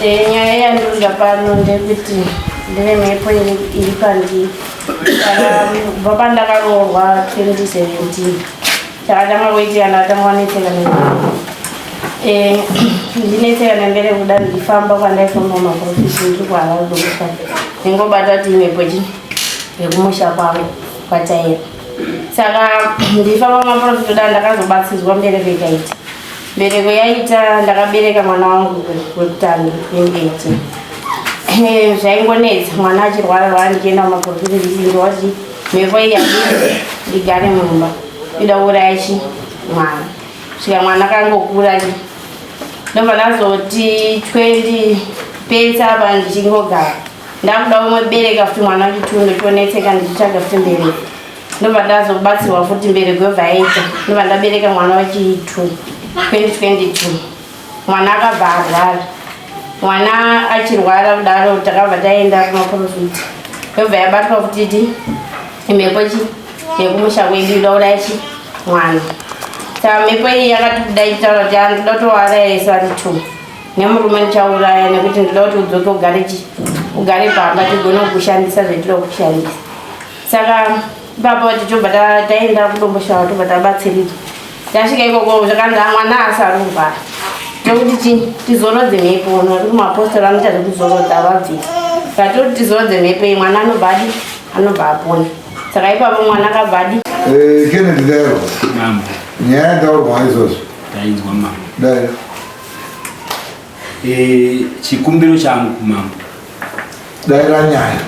nyaya yandiuza pano ndekuti ndive mhepo iri pandii. Kubva pandakaroorwa 2017 takatanga kuitika ndatanga wanetseka ndinetseka nembere kuda ndifamba kwandaifamba maprofisi ndiri kuhara kudokufa ndingobata kuti imhepo yekumusha kwangu kwataira. Saka ndifamba maprofisi kuda ndakazobatsirwa mbereko ikaita. Mbereko yaita ndakabereka mwana wangu wekutanga 2018. Zvaingonetsa mwana achirwara ndichienda kumaprofisi ndichinzwa kuti mhepo iyi ndigare mumba ida kuuraya mwana. Svika mwana kangokura ndobva ndazoti 20 pesa apa ndichingogara ndakuda kumubereka futi mwana wachitu ndochionetseka ndichitsvaga futi mbereko. Ndobva ndazobatsirwa futi mbereko yobva yaita ndobva ndabereka mwana wachitu 2022. Mwana akabva arwara. Mwana achirwara kudaro takabva taenda kumaprofiti yobva yabatwa futiti imhepo yekumusha kwedu ida kuuraya mwana. Saka mhepo iyi yakati kudai taura kuti handida kutouraya ese vari 2 nemurume ndichauraya nekuti ndida kuti udzoke ugare pamba tigone kushandisa zvetinoda kushandisa. Saka ipapo tichobva taenda kudomboshawa tobva tabatsirika. Tasvika ikoko zvakanzi mwana asari kurwara nekuti tizorodze mhepo nekuti mapostori anoita zvekuzorodza vabvisa. Saka toti tizorodze mhepo iyi mwana anobva apona. Saka ipapo mwana akabva Kennedy Dero. Nyaya yataurwa izvozvo ndainzwa mambo. Dai. Chikumbiro changu mambo. Daira nyaya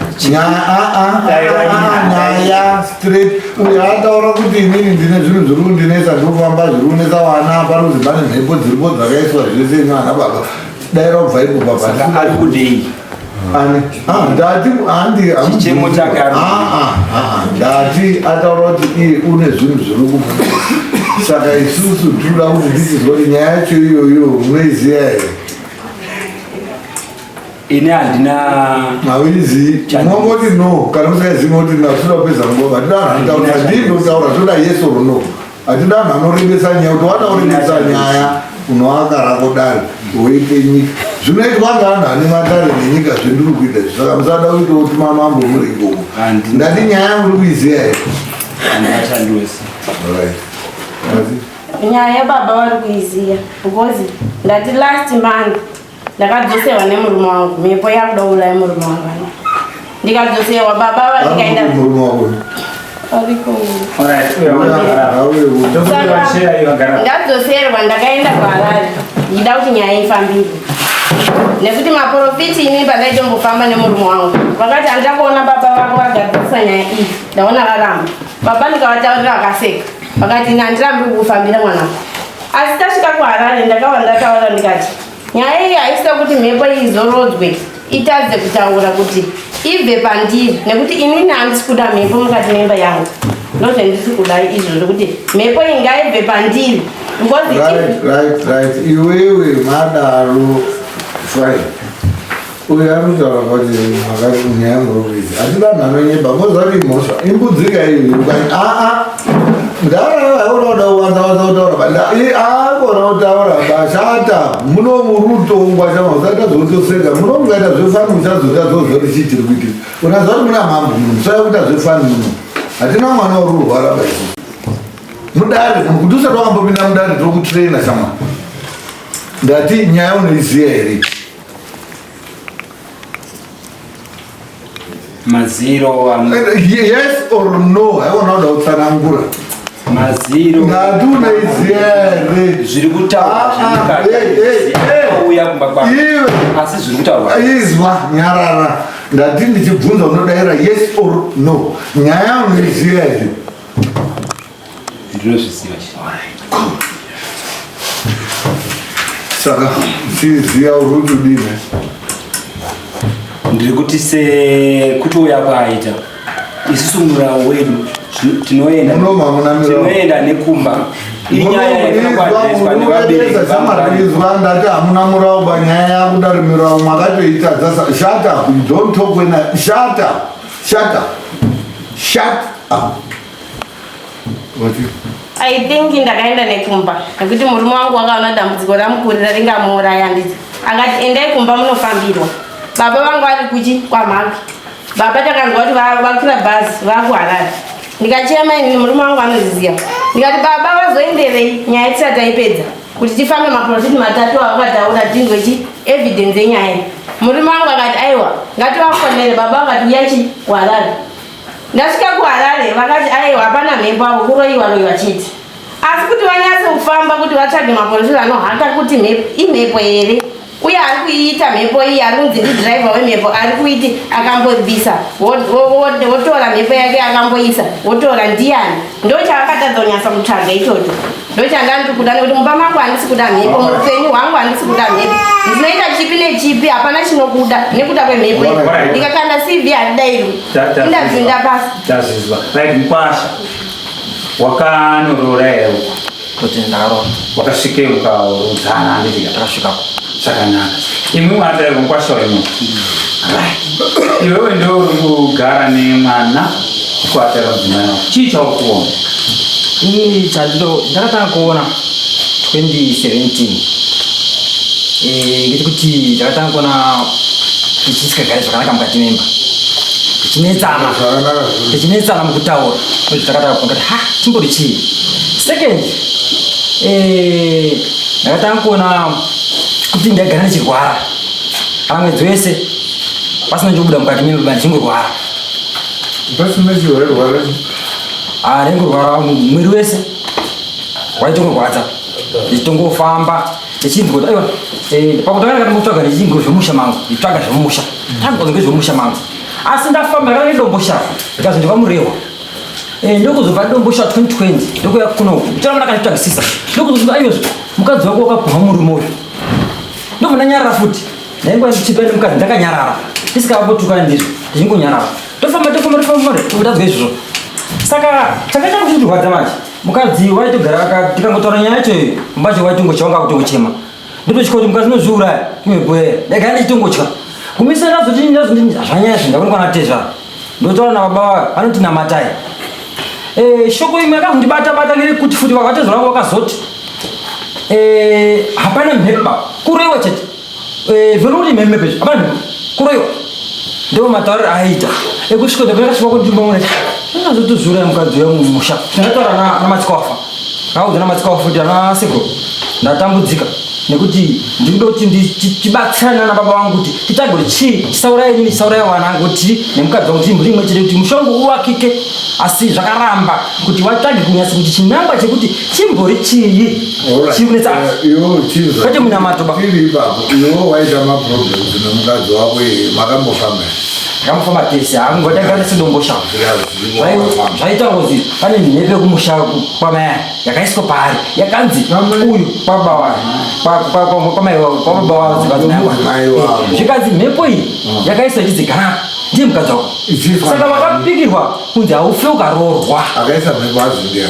straight uyo ataura kuti inini ndine zvinhu zviri kundinetsa ndofamba zviri kunetsa vana parudzi pane mhepo dziripo dzakaiswa zvese mwana baba. Daira kubva ipo Saka ari kudei. Chichemo chake ndati ataura kuti iye une zvinhu zviri kumunetsa. Saka isusu tinoda kuti nditizoti nyaya yacho iyoyo munoiziya here? Ine handina mawirizi unongoti no kana usaiziva kuti ndatoda kupedza ngoma ndindotaura toda yes or no. Hatida vanhu vanorembesa nyaya kuti wada kurembesa nyaya unoaka rako dare woite nyika zvinoitwa ngevanhu vane matare nenyika zvendiri kuita izvi. Saka musada kuita kuti mamambo muri ikomo. Ndati nyaya yangu uri kuiziya here? handingashandose. nyaya yababa vari kuiziya because ndati last month ndakadzoserwa nemurume wangu mhepo yakuda kuuraya murume wangu. Ndikadzoserwa baba vandikaenda ndadzoserwa ndakaenda kuHarare ndida kuti nyaya ifambire nekuti maprofiti ini pandaitomboFamba nemurume wangu vakati handakuona baba vako vagadzirisa nyaya iyi ndaona varamba. Baba ndikavataurira vakaseka vakati handirambi kukufambira mwanako. Asi tasvika kuHarare ndakava ndataura ndikati nyaya iyi haisina kuti mhepo iyi izorodzwe itadze kutaura kuti ibve pandiri nekuti inini handisi kuda mhepo mukati memba yangu. Ndozvendisi kuda izvozvo kuti mhepo iyi ngaibve pandiri. Right. Iwewe madaro fine. Uyo arikutaura kuti makati nyaya murovizi hatida nhano nyemba ngozvari mhosva imbudzika iyo ndaunoda kuwanza kutaura akona kutaura bashata muno murutongwa chamausata zvotoseka muno mukaita zvefani muchazota zozori chii chiri kuitika unazva kuti muna mambo muno musakuita zvefani muno hatina mwana uri kurwara baisi mudare kuti usati wakambopinda mudare tiri kutraina chama ndati nyaya unoiziya here? Maziro yes or no haiona kuda kutsanangura maziro ndati unoiziya here? zviri kutaurauya kumba kwako asi zviri kutaura izwa nyarara ndati ndichibvunza unodaira yes or no nyaya unoiziya here? ndinozviziva. Saka uchiziya uri kuti udini? Ndiri kuti sekuti kwaita isusu murau wedu tinoenda nekumba inyaya yakakwadiswa nevabereki izwa ndati hamuna murau banyaya yakudari mirau makatoitadza. Shut up, don't talk when I shut up. What you I think ndakaenda nekumba nekuti murume wangu wakaona dambudziko ramukurira ringamuuraya nditi akati endai kumba munofambirwa. Baba vangu ari kuchi kwamhaka. Baba takanzwa kuti vakwira bhazi vakuharara. Ndikachema ini murume wangu anoziziva. Ndikati baba vazoenderei nyaya tisati taipedza kuti tifambe maprofiti 3 avakataura tindwe chi evidence yenyaya. Murume wangu akati aiwa ngativafonere. Baba akati uyachi kuharare. Ndasvika kuharare vakati aiwa hapana mhepo avo kuroiwa chete. Asi kuti vanyatse kufamba kuti vatsvage maprofiti anohaka kuti imhepo here uye ari kuiita mhepo iyi ari kunzi ndidhiraivha wemhepo ari kuiti akambobvisa wotora mhepo yake akamboisa wotora ndiani ndochaakatadza kunyatsa kutsvaga ichocho ndochandandiri kuda nekuti mumba mangu handisi kuda mhepo muupenyu hwangu handisi kuda mhepo ndinoita chipi nechipi hapana chinokuda nekuda kwemhepo iyi ndikakanda CV haridairwi indabvinda pasi tazvizwa right mukwasha wakanorora here kuti ndakarora wakasvike ukaudzana ndizika takasvikako zvakanaka imwe mwatairi mukwasha wemo iwewe ndo uri kugara nemwana kuatera mudzimai wako chii chaukuona ini ndakatanga kuona 2017 ngechekuti ndakatanga kuona tichisikagare zvakanaka mukati memba tichinetsana mukutaura kuti takatanga kuona ha chimbori chii. Second ndakatanga kuona kuti ndagara ndichirwara kana mwedzi wese pasina ndobuda mukati memba ndichingorwara ndingorwara mwiri wese waitongorwadza ndichitongofamba ndichinzwa kuti aiwa pakutanga ndakatombotsvaga ndichingo zvemusha mangu nditsvaga zvemusha tangoza ngezvemusha mangu asi ndafamba ndakana nedombosha ndikazi ndivamurehwa ndokuzobva dombosha 2020 ndokuya kunoku ndichiramba ndakazvitsvagisisa ndokuzoti aiyozvo mukadzi wako wakabhuha murume uyu ndobva ndanyarara futi ndaingwa ndichipaine mukadzi ndakanyarara ndisikavapotukana ndizvo ndichingonyarara tofamba tofamba izvozvo saka chakaita kuti ndirwadza manje mukadzi waitogara tikangotaura nyaya yacho iyo mbacho waitongochawanga kutongochema ndotochika kuti mukadzi nozviuraya imwebwere ndagara ndichitongotya kumisa zvanyaya zvindakona tezva ndotaura nababa vanoti namatai shoko imwe yakazondibata ngerekuti futi vakatezva vangu vakazoti hapana mhepa kuroiwa chete venokuti mhemepe hapana mhepa kuroiwa ndo matauriro aita ekusvika ndakasvika kuti ndimbaona ndinazotozviuraya mukadzi wangu mumusha ndakataura namatsikawafa akaudza namatsikawafa kuti ana sekuru ndatambudzika nekuti ndinoda kuti tibatsirane nababa vangu kuti titsvage kuti chii tisauraya inini tisauraya vana vangu kuti nemukadzi wangu timburi imwe chete kuti musha wangu uvakike asi zvakaramba kuti watsvage kunyasa kuti chinangwa chekuti chimbori chii chiri kunetsa kwete munyamatoba iwo waita maproblems nemukadzi wako makambofamba ndakambofamba tese angodagara sedombosha zvaita ngozi pane mhepe kumusha kwamaya yakaiswa paari yakanzi uyu kwababa zvikanzi mhepo iyi yakaiswa ichizigara ndiye mukadzi wako saka vakapikirwa kunzi haufe ukaroorwa akaisa mhepo azindia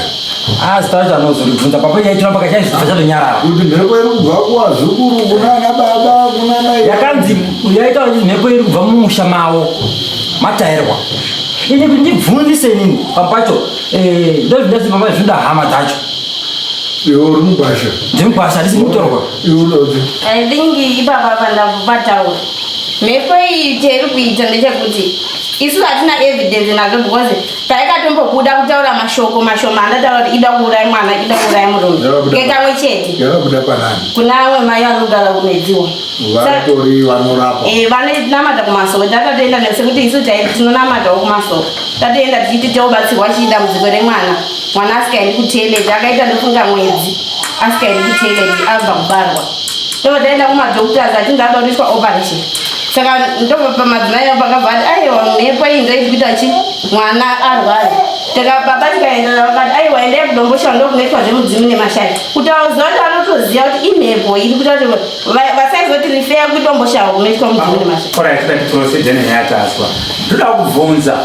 zitacho anozoribvunza papa yaitiramba kachaizvibva chatonyarara kuti mhepo iri kubva kuwazukuru kunana baba kunana yakanzi yaitaura kuti mhepo iri kubva mumusha mavo matairwa ine kuti ndibvunzise inini papacho ndozvindasipamba zvinda hama dzacho iwo uri mugwasha ndimugwasha handisi mutorwa iunoti I think ipapa pandakubataura mhepo iyi teiri kuita ndechekuti isu hatina evidence nazvo because taikatombobuda kutaura mashoko mashoma andataura kuti ida kuuraya mwana ida kuuraya murume ngekamwe chete yakabuda panani kuna amwe mai vanogara kumedziwa vatori vanorapa vanonamata kumasoko tatatoenda nesekuti isu tinonamatawo kumasoko tatoenda tichiti teobatsirwa chidambudziko remwana mwana asikaendi kutoilet akaita ndofunga mwedzi asikaendi kutoilet abva kubarwa ndobva taenda kumadhoktors atingada kutoitwa operation saka ndobva madzimai pakabva ati aiwa mhepo iyi ndoiti kuita chi mwana arware baba tikaenda vakati aiwa endai kudombosha ndokunoitwa zvemudzimu nemashai kuti auziva kuti anotoziva kuti imhepo iri kuita kuti vasaizoti rifeya kudombosha kunoitwa mudzimu nemashai tiprocede nenyaya taswa ndoda kubvunza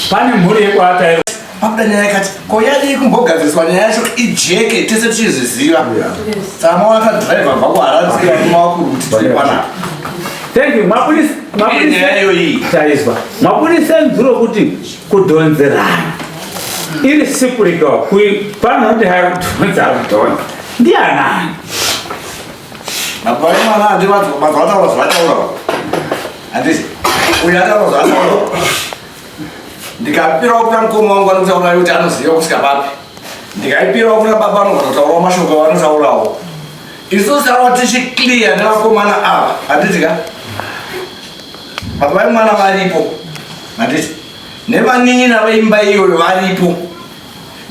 pane mhuri yekwatairo pakuda nyaya yakati koyadii kumbogadziswa nyaya yacho ijeke tese tichizviziva saka maona kadhiraivha bva kuharanzira kumawakuru kuti tiri panapa thank you nyaya iyo iyi taiswa mabudise nzuro kuti kudhonzerana iri sipurika panoti hai kutonza kutona ndianani mapai mana andi mazvataura zvataura handiti uyu ataura zvataura ndikapirawo kuna mukoma wangu anotaura kuti anoziva kusvika papi ndikaipirawo kuna baba anogona kutaurawo mashoko vanotaurawo isusu tava tichiclear nevakomana ava handitika baba vemwana varipo handiti nevanin'ina veimba iyoyo varipo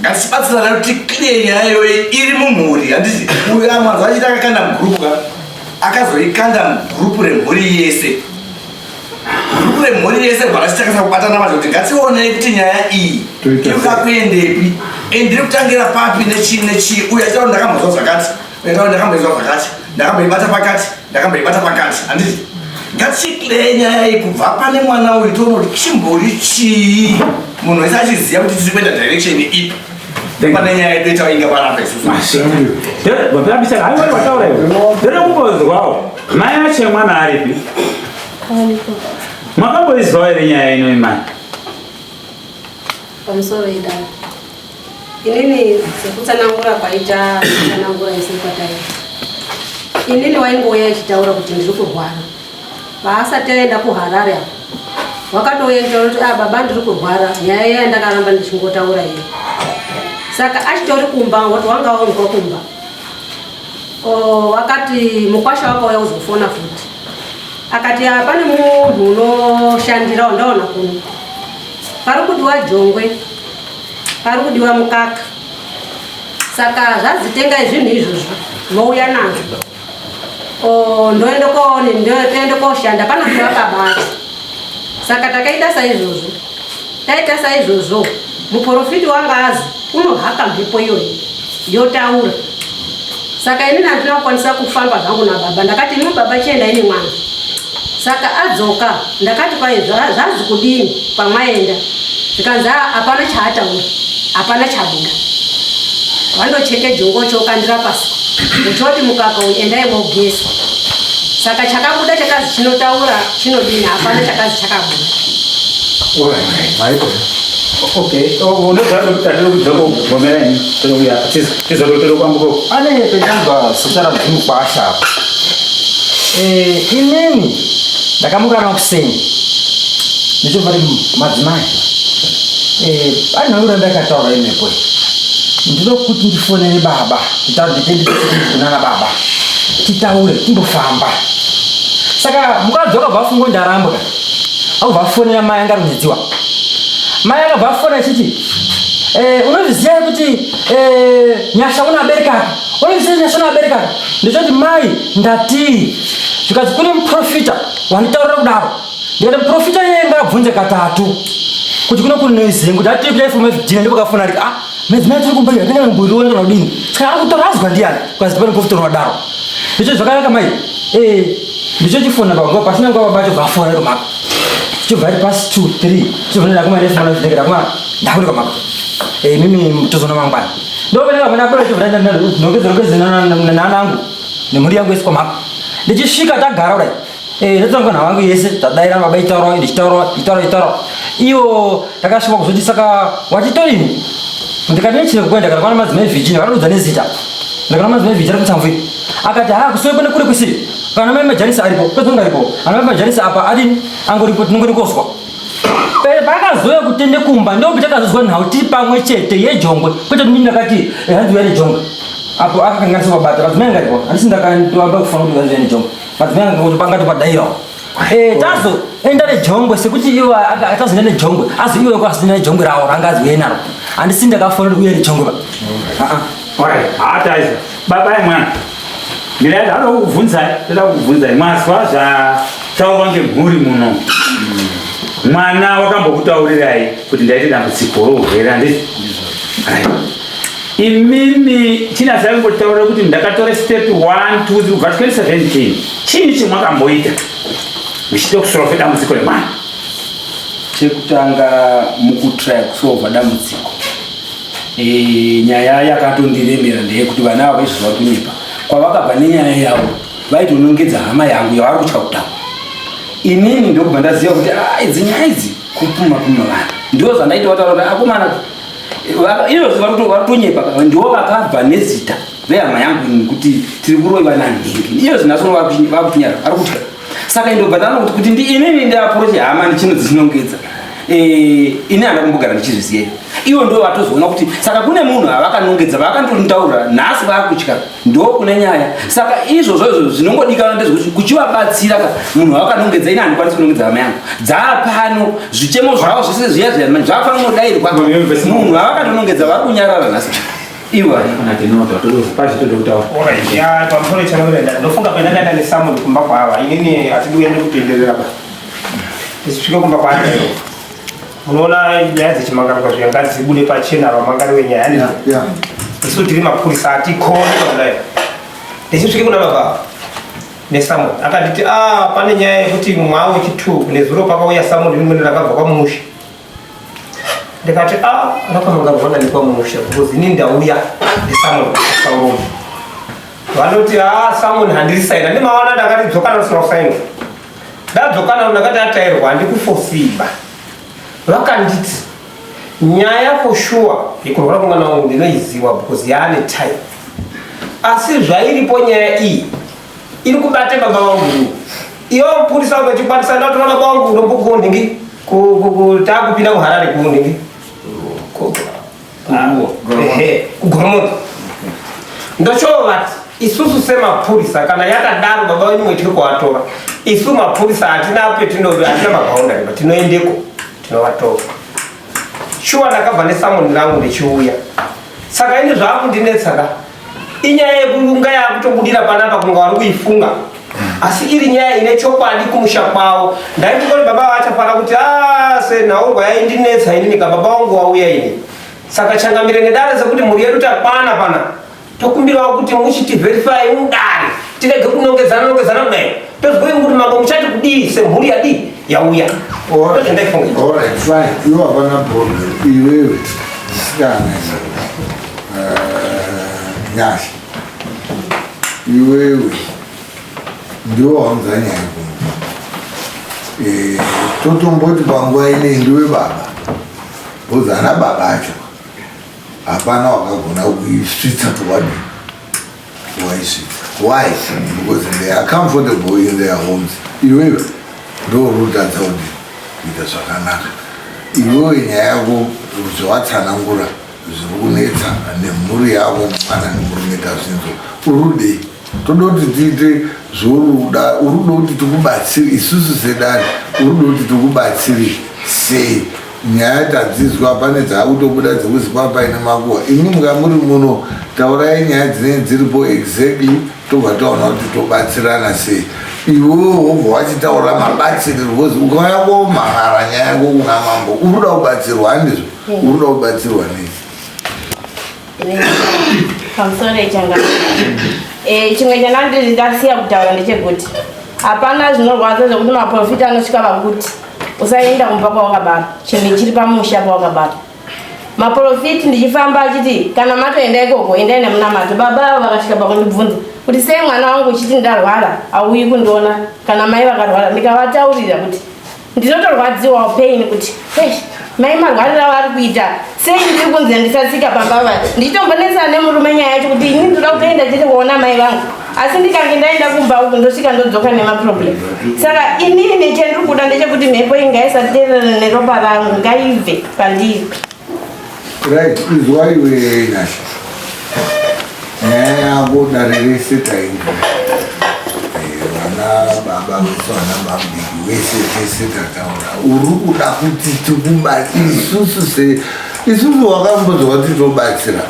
ngatichibatsirana kuti clear nyaya iyoyo iri mumhuri handiti uyu amwanzo achiti akakanda mugurupu akazoikanda mugurupu remhuri yese gurupu remhuri yese rwakachitangasa kubatana macho kuti ngationei kuti nyaya iyi irikuda kuendepi endiri kutangira papi nechii uyu achitaura ndakambozwa zvakati uyu ndakamboizwa zvakati ndakamboibata pakati ndakamboibata pakati handiti ngatichiclear nyaya iyi kubva pane mwana uyu toona kuti chimbori chii munhu wese achiziva kuti tiri kuenda direction ipi pane nyaya yedu itainga panapa isusu vapirabisaka haiwari wataura iwo ndode kumbozwawo mai acho emwana aripi makamboizwawo ere nyaya ino imani pamusoro idaro inini sekutsanangura kwaita kutsanangura isi kwataita inini waingouya ichitaura kuti ndiri kurwara paasati aenda kuharare apo wakatouya ichitaura kuti baba ndiri kurwara nyaya iya ndakaramba ndichingotaura iyo saka achitori kumba wati wanga waunzwa kumba wakati mukwasha wakauya kuzofona futi akati pane munhu unoshandirawo ndaona kuno pari kudiwa jongwe pari kudiwa mukaka saka zvazitengai zvinhu izvozvo vouya nazvo ndoende koshanda panodiwa kabati saka takaita saizvozvo muprofiti wanga azi unohaka mhepo iyoyo yotaura saka inini handina kukwanisa kufamba zvangu nababa ndakati imi baba chienda ine mwana saka adzoka ndakati kwai zvazi kudini pamwaenda zvikanzi hapana chaataura hapana chabuda vandocheke jongo chokandira pasi uchoti mukaka uyu endai mogesi saka chakabuda chakazi chinotaura chinodini hapana chakazi chakabuda ane petanzwa sotara zvimukwasha apa inini ndakamukana kuseni ndichobva madzimai pane ura ndakataura inepo ndinoda kuti ndifonere baba nditaurana baba titaure timbofamba saka mukadzoka bvafungo ndarambwa aubvafonera mai anga runyedziwa mai akabva afona achiti unozviziva kuti nyasha unaberekaka unozviziva nyasha unaberekaka ndichoti mai ndatii zvikazi kune muprofita wanditaurira kudaro ndikati muprofita yeye ngabvunze katatu kuti kuno kunoiziva kuti atiri kuchaifoma vidhina ndipakafona riti medzimai tiri kumba iyo atinga mburi wonga nodini saka ari kutora azwa ndiani kukazi pane muprofita unodaro ndicho zvakanaka mai ndichochifona pangwa pasina nguva bacho bvafona romaka chobva ari pasi 2 3 chobva ndakumaefona vidheka ndakuma ndakunika maka mimi tozona mangwana ndopeneka pana pere chobva nongedzerongedzana angu nemhuri yangu yese kwamaka ndichisvika tagara kudai ndatanga nha wangu yese tadaira baba itaura ndichitaura iwo takasvika kuzoti saka wachitoini ndikati nechine kukwenda kana kwana madzimai vhijini akanoudza nezita ndakana madzimai vhijini ari kutsamviri akati kusoe pane kure kusiri kana mai majanisi aripo kwezonga aripo ana mai majanisi apa adini angoripo tinongonikozwa pakazoya kutende kumba ndokuti takazozwa nhau tiri pamwe chete yejongwe kwete mini ndakati hanzi uya nejongwe apo akakanganisa mabata madzimai anga aripo handisi ndakatoamba kufana kuti hanzi uya nejongwe madzimai anga pangatopadairawo tazo enda nejongwe sekuti iwo atazoenda nejongwe azi iwe kwasina nejongwe rawo ranga aziuya naro handisi ndakafanira uya nejongwe hata izvo baba emwana ndinoda kukubvunzai mwazwa zvataurwa ngemhuri muno mwana wakambokutaurirai kuti ndaite dambudziko rourwere handiti imimi chinasai kungotaurira kuti ndakatora step 1 2 3 kubva 2017 chini chimwakamboita muchida kusolva dambudziko remwana chekutanga mukutry kusolva dambudziko nyaya yakatondiremera ndeyekuti vana ava izvo vari kunyepa kwavakabva nenyaya yavo vaitonongedza hama yangu yavari kutya kutaura inini ndokubva ndaziva kuti idzi nyaya idzi kupuma vanhu ndo zvandaita vataura kuti akomana iyo vatonyepa ndo vakabva nezita vehama yangu kuti tiri kuroiva nanhingi iyo zinaso vakunyara ari kutya saka indobva ndanokuti kuti inini ndiapurochi hama ndichino dzichinongedza ini handa kumbogara ndichizviziya iwo ndo vatozoona kuti saka kune munhu avakanongedza vakandontaura nhasi vakutya ndo kune nyaya saka izvozvo zvinongodikana ndezvekuti kuchivabatsira ka munhu avakanongedza ini handikwanisi kunongedza hama yangu dzaapano zvichemo zvavo zvese zviya zvakafanira kungodairwa munhu avakandonongedza vari kunyarara nhasi iwa pamusoro chanoenda ndofunga kwendadaenda nesamoni kumba kwava inini hatiduke ndikutenderera ba tisvike kumba kwaanayo munoona nyaya dzechimangarirwa zviya ngadzibude pachena vamangari wenyaya yani isu tiri mapurisa hatikoni kudai ndichisvike kuna baba nesamoni akanditi pane nyaya yekuti mwawe chitu nezuro pakauya samoni rimweni rakabva kwamusha ndikati rakamangarwa ndani kwamusha because ini ndauya nesamoni sauromo vanoti samoni handirisaina ndimaona ndakati dzokana usinosaina ndadzokana ndakati atairwa handikufosiba vakanditi nyaya for sure ikurwara kumwana wangu ndinoiziva because yaane time asi zvairipo nyaya iyi iri kubate baba vangu iwo mupurisa ukachikwanisa ndatoona baba vangu unombokundingi takupinda kuharare kundingi kugoromoto ndochovati isusu semapurisa kana yakadaro baba wenyu mwetiri kuvatora isu mapurisa hatina petinovi hatina magaundariba tinoendeko tinovatora shuwa ndakabva nesamoni rangu ndichiuya saka ini zvaakundinetsaka inyaya yekunga yakutobudira panapa kunga vari kuifunga asi iri nyaya ine chokwadi kumusha kwavo ndaitokoti baba vachafana kuti senhaurwa yaindinetsa inini ka baba vangu wauya ini saka changamire nedare sekuti mhuri yedu takwana pana tokumbirawo kuti muchitiverify mudare tirege kunongedzana kudai tozwei kuti mambo muchati kudii semhuri yadii yauya ndozvendaifunga iwo hapana problem iwewe sikana nyasha iwewe ndiwo waunzanya totomboti panguva inei ndiwe baba uzana baba acho hapana wakagona kuisvitsa towadi waisvitsa why because they are comfortable in their homes iwewe ndorutadza kuti kuita zvakanaka iwewe nyaya yako zvawatsanangura zviri kunetsa nemhuri yavo mwana nemurumeta zvinzo urudei toda kuti tiite zvoruda uruda kuti tikubatsiri isusu sedare uruda kuti tikubatsiri sei nyaya tadzizwa pane dzaakutobuda dzekuzi papaine makuwa imi muka muri muno taurai nyaya dzinenge dziripo exactly tobva taona kuti tobatsirana sei iwewo wobva wachitaura mabatsiriro because ukauya komhara nyaya yako kuna mambo uruda kubatsirwa handizvo uruda kubatsirwa nei pamusoro changa chimwe chanandidasiya kutaura ndechekuti hapana zvinorwadza zvokuti maprofita anosvika vakuti usaenda kumba kwawakabara chinhu chiri pamusha pawakabara maprofiti ndichifamba achiti kana matoenda ikoko endai nemunamato baba vakasvika pakundibvunza kuti sei mwana wangu uchiti ndarwara auyi kundiona kana mai vakarwara ndikavataurira kuti ndinotorwadziwa pain kuti mai marwarira vari kuita sei ndiri kunzi ndisasika pambava ndichitombonetsana nemurume nyaya yacho kuti ini ndoda kutoenda chete kuona mai vangu asi ndikange ndaenda kumba uku ndosvika ndodzoka nemaproblem saka inini nechendiri kuda ndechekuti mhepo ingaisaterere neropa rangu ngaibve pandiri right izwa iwe nyasha nyaya yako dare rese tainga vana baba vesu vana mabiki wese tese tataura uri kuda kuti isusu wakambozwa kuti tobatsira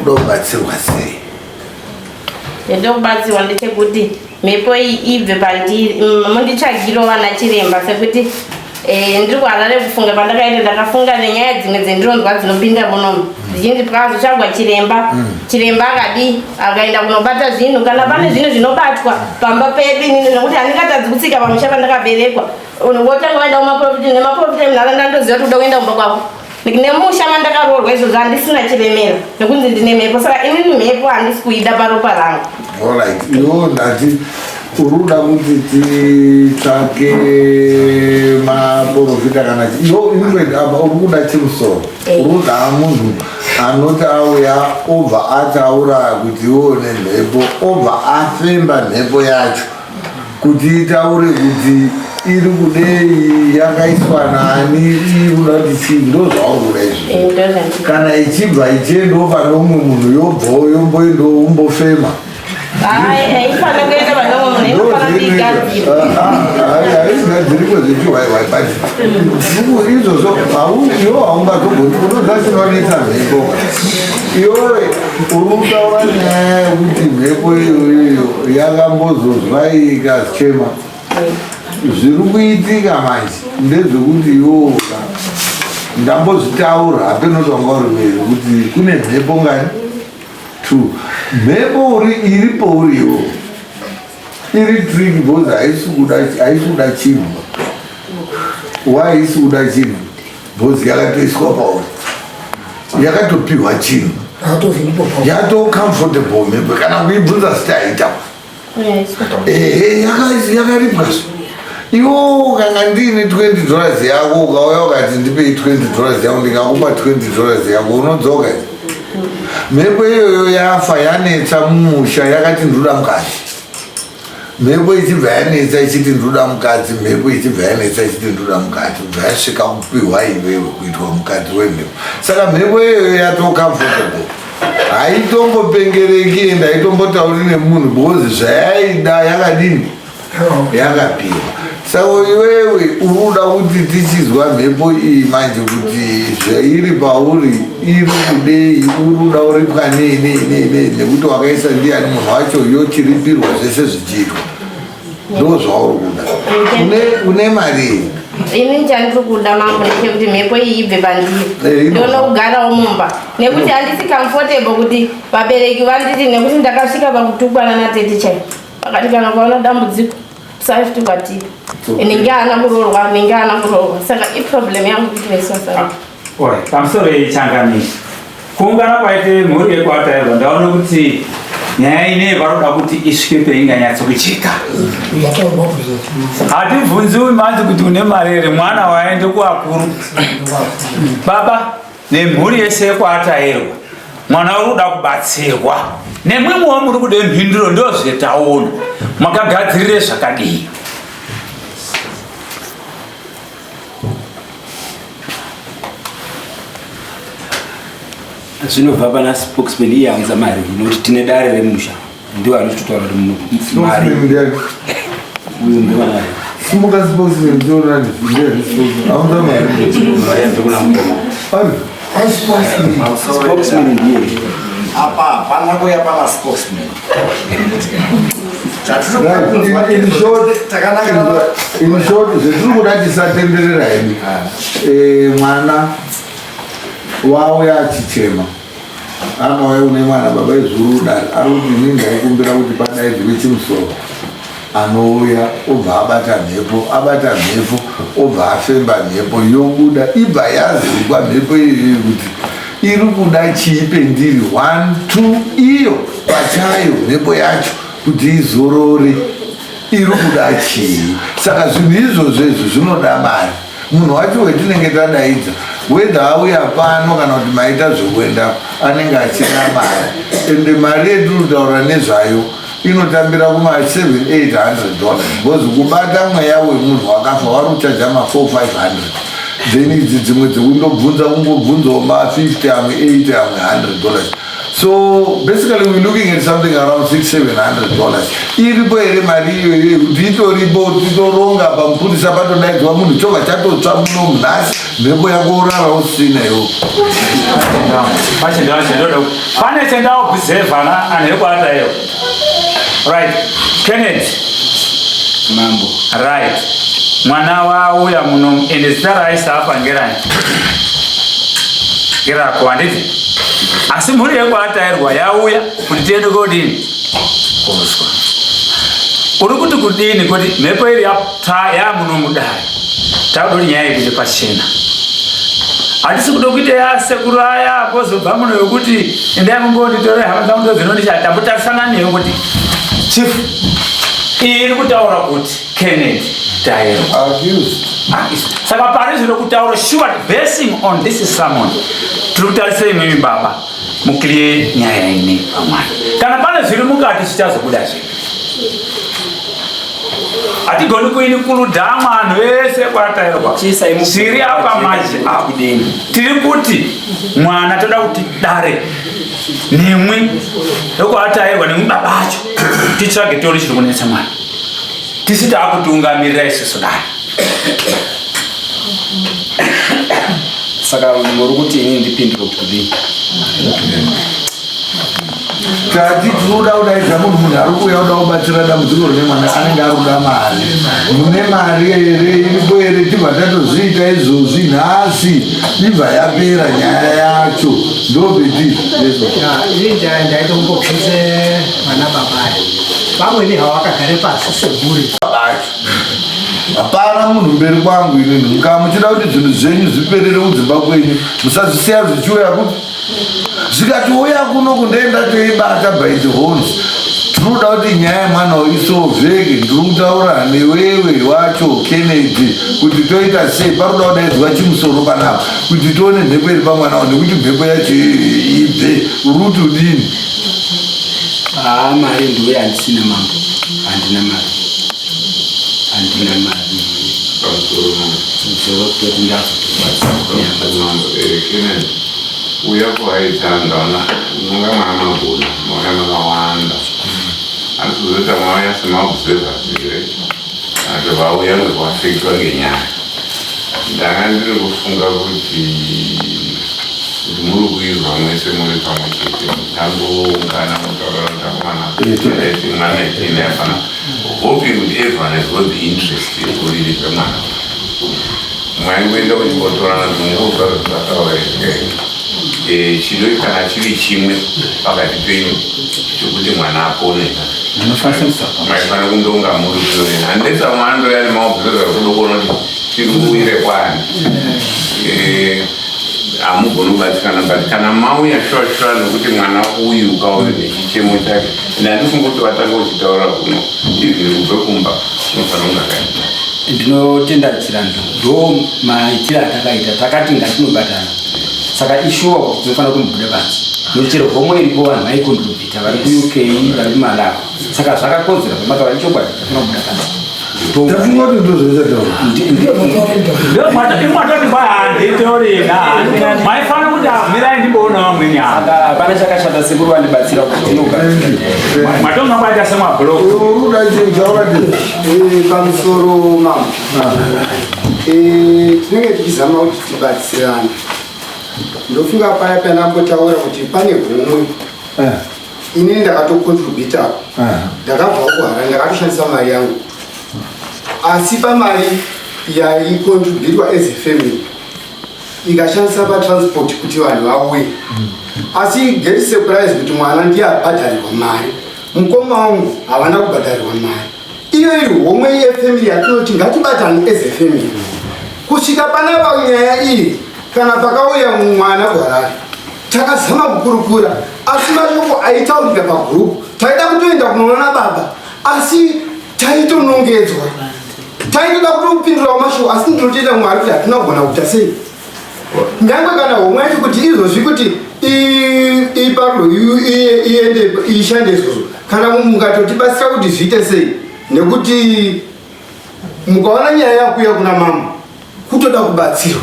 uda kubatsirwa sei ndokubatsirwa ndechekuti mhepo iyi ibve pandiri munditsvagiro vana chiremba sekuti ndiri kuharare kufunga pandakaita ndakafunga nenyaya dzimwe dzendironzwa dzinopinda munomu dzichinzi pakazotsvagwa chiremba akadi akaenda kunobata zvinhu kana pane zvinhu zvinobatwa pamba pedu inini nokuti handingatadzi kutsika pamusha pandakaberekwa wotanga vaenda kumaprofita nemaprofita emunharaunda ndoziva kuti uda kuenda kumba kwavo nemusha mandakaroorwa izvozvo handisina chiremera nekunzi ndine mhepo saka inini mhepo handisi kuida paropa rangu alright iwo ndati uruda kuti titsvake maprofita kana urikuda chimusoro uruda munhu anoti auya obva ataura kuti ione mhepo obva afemba mhepo yacho kuti itaure kuti iri kudei yakaiswa nani ikuda kuti chii ndozvaurikuda izvi kana ichibva ichiendawo pane umwe munhu yobvawo yomboimbofema haizigadziriko zvechiwaiwai but izvozvo iwo haungatogoti unozvasinonetsa mhepo iwowe uri kutaura nyaya yekuti mhepo iyoyo yakambozozva ikazichema zviri kuitika manje ndezvekuti iwo ndambozvitaura hapenotanga uri mberi kuti kune mhepo ngani 2 mhepo iripo uriwo iri trick because haisi kuda chinhu why haisi kuda chinhu because yakatoiswa pauri yakatopiwa chinhu yato comfortable mhepo kana kuibvunza sitaita yakaripwaso iwo kanga ndiine $20 yako ukauya ukati ndipei $20 yako ndingakupa $20 yako unodzoka mhepo iyoyo yafa yanetsa mumusha yakati ndoda mukadzi mhepo ichibva yanetsa ichiti ndoda mukadzi mhepo ichibva yanetsa ichiti ndoda mukadzi zvasvika kupiwa iwewe kuitwa mukadzi wemhepo saka mhepo iyoyo yatocomfortable haitombopengereki ende haitombotauri nemunhu because zvayaida yakadini yakapiwa saka iwewe uruda kuti tichizwa mhepo iyi manje kuti zvairi pauri iri kudei uruda uripwa nei nekuti wakaisa ndiani munhu wacho yochiripirwa zvese zvichiitwa ndo zvauri kuda une mari ini chandiri kuda mangu ndechekuti mhepo iyi ibve pandiri ndone kugarawo mumba nekuti handisi comfortable kuti vabereki vanditi nekuti ndakasvika pakutukwana natete chai vakati kana kwaona dambudziko safety kwatiri ningana kurorwa saka iproblem yangu kuti vesasa pamusoro yechangamisi kuungana kwaite mhuri yekwatairwa ndaona kuti nyaya ineyi varoda kuti isvike peinganyatsokucheka hatibvunziwi manzi kuti une mari here mwana waende kuakuru baba nemhuri yese yekwatairwa mwana uri kuda kubatsirwa nemwimwewo muri kude mhinduro ndozvetaona makagadzirire zvakadii zvinobva pana spokesman iye aunza mari nokuti tine dare remusha ndiwo anototaura kuti mari uyu ndivanayo simuka spokesman ndiorani aunza mari spokesman ndiye apa hapana kuya pana spokesman in short zvetiri kuda tisatenderera hedu mwana wauya achichema anauya une mwana baba ezvuruda ari kuti ini ndaikumbira kuti padaidzwe chimusoro anouya obva abata mhepo obva afemba mhepo yobuda ibva yazikwa mhepo iyoyo kuti iri kuda chii pendiri 1 2 iyo pachayo mhepo yacho kuti izorore iri kuda chii saka zvinhu izvozvezvo zvinoda mari munhu wacho wetinenge tadaidza wedha auya pano kana kuti maita zvekuenda anenge achina mari ende mari yetirikutaura nezvayo inotambira kuma$700-800 because kubata mweya wemunhu wakafa wari kuchaja ma$400-500 then idzi dzimwe dzekundobvunza kungobvunzawo ma$50 amwe $80 amwe $100 so basically we're looking at something around $600-700 iripo here mari iyoyo kuti itoripo titoronga pamupurisa patodaidzwa munhu chobva chatotsva muno munhasi mhepo yako urara usina iwo pane chendaobhuzevhana anhu ekwata iyo right Kenneth mambo right mwana wauya muno ende zita raisa apa ngerani ngerako handiti asi mhuri yekwatairwa yauya kuti tiende kodini kozwa uri kuti kudini kuti mhepo iri yamuno mudare takuda kuti nyaya ikuite pachena hatisi kuda kuita yasekuru aya kozobva muno yokuti endai mungonditore hama dzangu ndozvinondisha tambotarisana neyo kuti chief iri kutaura kuti Kennedy Taero saka pari zvino kutaura sure basing on this sermon tiri kutarisa imwe baba mukliye nyaya ine pamwana kana pane zviri mukati zvichazobuda zvino hatigoni kuinikuludhama anhu vese kwatairwa zviri apa manje apa tiri kuti mwana toda kuti dare nemwi ndokwatairwa nemwi baba acho titsvage tori chiri kunetsa mwana tisi taakutungamirira isusu dare saka muri kuti ini ndipindiro kudii tati tinoda kudaidza munhu ari kuuya kuda kubatsira dambudziko rine mwana anenge ari kuda mari mune mari here iripo here tibva tatozviita izvozvi nhasi ibva yapera nyaya yacho ndobeti ndaita kumbopfise vana babayo vamweni havakagare pasi seguri hapana munhu mberi kwangu ini nhuka muchida kuti zvinhu zvenyu zviperere kudzimba kwenyu musazvisiya zvichiuya kuti zvikatiuya kuno kundoenda toibata by the horns tinoda kuti nyaya yemwana isovheke ndiri kutaura newewe wacho Kennedy kuti toita sei paroda kudaidzwa chimusoro panapa kuti tione mhepo iri pamwana nekuti mhepo yacho ibve uri kuti udini mari ndiwe handisina mambo handina mari uya kuhaitandana munga mwaamagona mwana makawanda asi kuzoita mwaya semabhuzevhasire ati vauya ngekwafikwa ngenyaya ndanga ndiri kufunga kuti muri kuizwa mwese muri pamwe chete mutangoungana mutaurira ndakomana mwana itine yafana hoping kuti everyone has got the interest yekuriri kwemwana mwaingoenda kuchikotorana zvinguvaakawaeke chino kana chiri chimwe pakati penyu chokuti mwana aponeka maifana kundonga muri kuyorena handesa mwando yani maobhuzera kudokona kuti chiri kuwire kwani hamugoni kubatikana but kana mauya shwashwa nokuti mwana uyu ukauya nechichemo chake ende handifunga kuti vatanga uchitaura kuno izviri kubve kumba chinofana kunga kaita ndinotenda chirando ndo maitiro atakaita takati ngatinobatana saka ishuwa kuti tinofanira kumbobuda pansi nochero homwe iripo vanhu vaikondribhita vari kuuk vari kumalava saka zvakakodzera pamataura ichokwadi tafuna kubuda pansi maifana kuti mirai ndimboona vamweni hapana chakashata sekuru vandibatsira kuti matongabaita semabhuroko pamusoro mama tinenge tichizama kuti tibatsirana ndofunga paya pandambotaura kuti pane humwe inini ndakatokontribhita ndakabva kuhara ndakatoshandisa mari yangu asi pamari yaikontribhitwa as a family ikashandisa patransport kuti vanhu vauye asi get surprise kuti mwana ndiye abhadharirwa mari mukoma wangu havana kubhadharirwa mari iyo iri homwe yefamily yatinoti ngatibatane as a family kusvika panapa nyaya iyi kana pakauya mwana kuharare takazama kukurukura asi mashoko aitaurika pagrupu taida kutoenda kunoona baba asi taitonongedzwa taitoda kutopindurawo mashoko asi ndinotoita mwari kuti hatina kugona kuita sei nyange kana homwe yacho kuti izvozvi kuti iparlo iende ishande izvozvo kana mukatotibatsira kuti zviite sei nekuti mukaona nyaya yakuya kuna mama kutoda kubatsirwa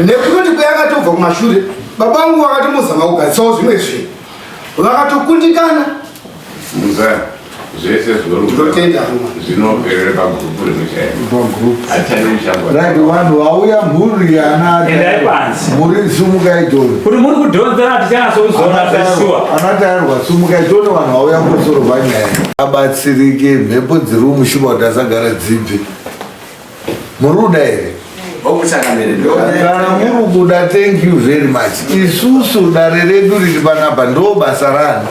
nekutoti kuyakatobva kumashure baba vangu vakatomuzama kugadzisawo zvimwe zvinhu vakatokundikana muzaya zvese zvinoperere pagrupu remuchairati vanhu vauya mhuri muri sumukaitoni kuti muri kudhonzera tichanasouzona zveshuwa anatairwa sumukaitoni vanhu vauya musoro panyaya abatsirike mhepo dziri mumushuba kuti asagara dzibve muri kuda here kana muri kuda thank you very much isusu dare redu riri panapa ndo basa ranu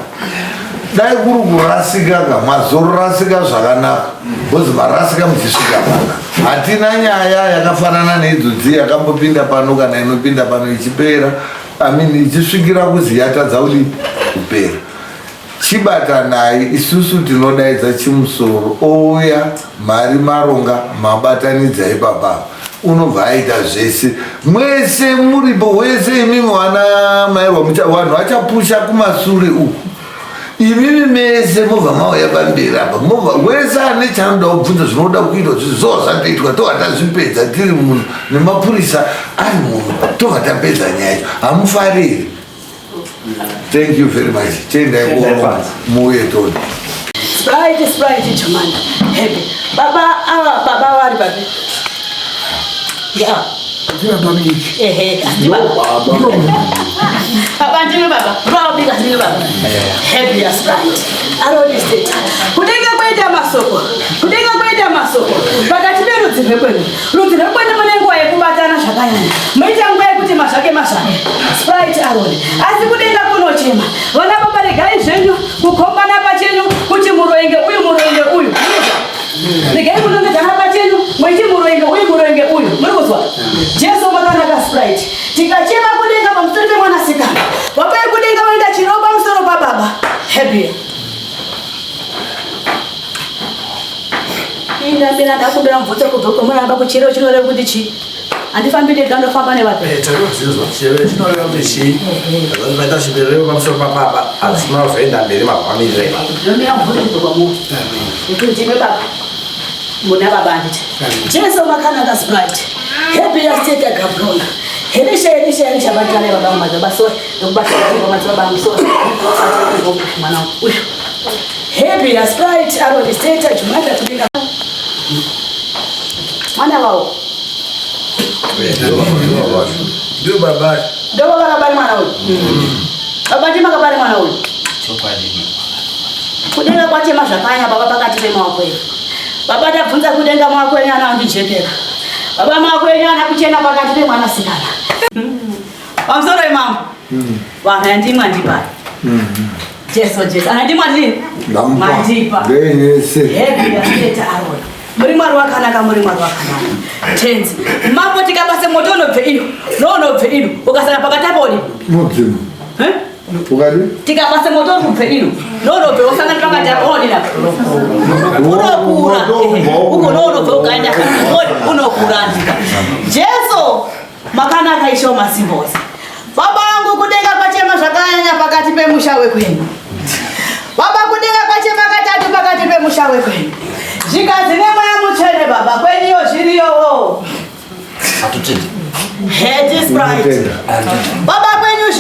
dai kuri kurasikaka mazororasika zvakanaka bhozi marasika muchisvika pana hatina nyaya yakafanana neidzodzi yakambopinda pano kana inopinda pano ichipera amini ichisvikira kuzi yatadza kuti kupera chibata naye isusu tinodaidza chimusoro ouya mari maronga mabatanidzai baba unobva aita zvese mwese muripo wese imimi wana mairwa vanhu vachapusha kumasure uku imimi mese mobva mauya pamberi apa mobva wese ane chanoda kubvunza zvinoda kuitwa zvizvozvatoitwa tobva tazvipedza tiri munhu nemapurisa ari munhu tobva tapedza nyaya yacho hamufariri. Thank you very much. Chendai kuona muye toni. Sprite chamani. Happy. Baba wari babe. Yeah. Ndina Dominic. Baba. Baba ndimi baba. Baba bika ndimi baba. Happy as Sprite. Aroni state. Kudenga kwaita masoko. Pakati perudzi rwekwenu. Rudzi rwekwenu munenguwa yekubatana zvakanyanya. Muita nguwa yekuti mazvake. Sprite Aroni. Asi kudenga kunochema. Vana baba regai zvenyu kukombana pachenyu kuti muroenge uyu. Regai kunongedzana pachenyu mwiti muroenge uyu. Muri kuzwa? Jesu makanaka Sprite. Tikachema kudenga pamusoro pemwanasikana. Baba kudenga vaenda chiropa musoro pababa. Happy. Ndambira ndakubira mvutso kubva muramba kuchiro chinoreva kuti chi andifambi ndega ndofamba nevape tozvizwa chiro chinoreva kuti chi vaita chibereko pamusoro papapa asi mavenda mberi mavhamirire ndomira mvutso kwamo kuti baba muna baba anditi Jesu makanaka Sprite happy state gabrona helisha batale baba mazabaso ndokubatala baba msoro mwana uyu happy Sprite Aroni state jumata tudinga mana wao ndio baba mwana huyu baba ndima kabari mwana huyu kudenga kwache mazvakanya baba pakati pemakwenu baba tabvunza kudenga makwenu ana andijekera baba makwenu ana kuchena pakati pemwana sikana pamusoro imambo vanhu yandimwa ndipari Jesu anandimwa ndini mandipa hebi yaseta Aroni muri mwari wakanaka tenzi mambo tikabase moto unobve ino ukasana pakati aponi mudzimu ukadi tikabase moto unobve ino unobve usangana pakati aponi na unokura uko unobve ukaenda unokura ndika Jesu makanaka isho masimbozi baba wangu kudenga pachema zvakanyanya pakati pemusha wekwenu baba kudenga pachema katatu pakati pemusha wekwenu zvikazi nemweya mutsvene baba kweniyo zviriyowo Heti Sprite baba kwenyu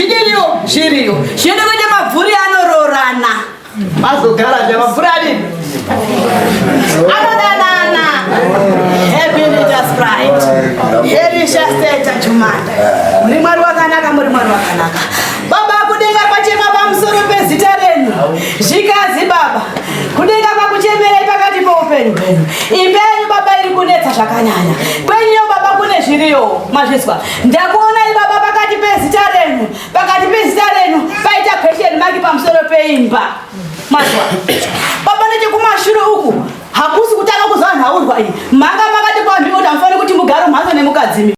zviriyo zvine kuti mabvuri anororana mazogara mabvuri adini anodanana Happy Nita Sprite herisha steta chumanda muri mwari wakanaka baba kudenga pachema pamusoro pezita renyu zvikazi baba kudenga kwakuchemerei pakati poupenyu hwenyu imbenyu baba iri kunetsa zvakanyanya kwenyuyo baba kune zviriyo mazvizwa ndakuonai baba pakati pezita renyu paita question mark pamusoro peimba mazwa baba nechekumashure uku hakusi kutanga kuzva nhaurwa iyi manga